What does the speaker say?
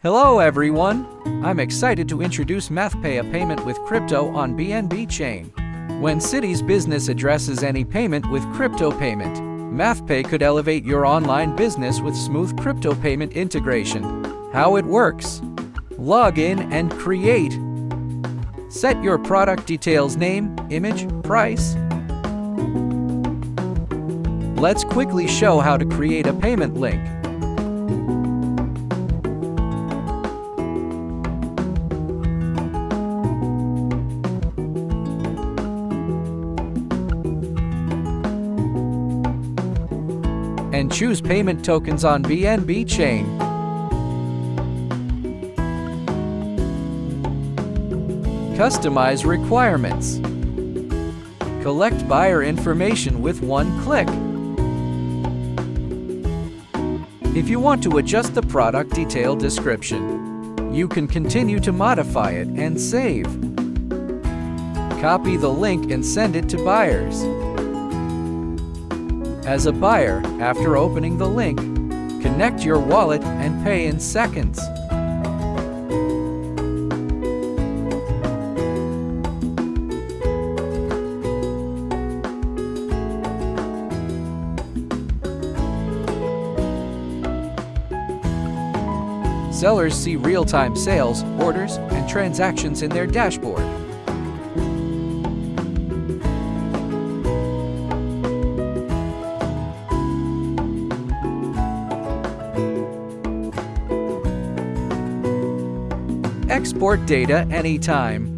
Hello everyone! I'm excited to introduce MathPay, a payment with crypto on BNB chain. When Citi's business addresses any payment with crypto payment, MathPay could elevate your online business with smooth crypto payment integration. How it works? Log in and create. Set your product details: name, image, price. Let's quickly show how to create a payment link. And choose payment tokens on BNB chain. Customize requirements. Collect buyer information with one click. If you want to adjust the product detail description, you can continue to modify it and save. Copy the link and send it to buyers. As a buyer, after opening the link, connect your wallet and pay in seconds. Sellers see real-time sales, orders, and transactions in their dashboard. Export data anytime.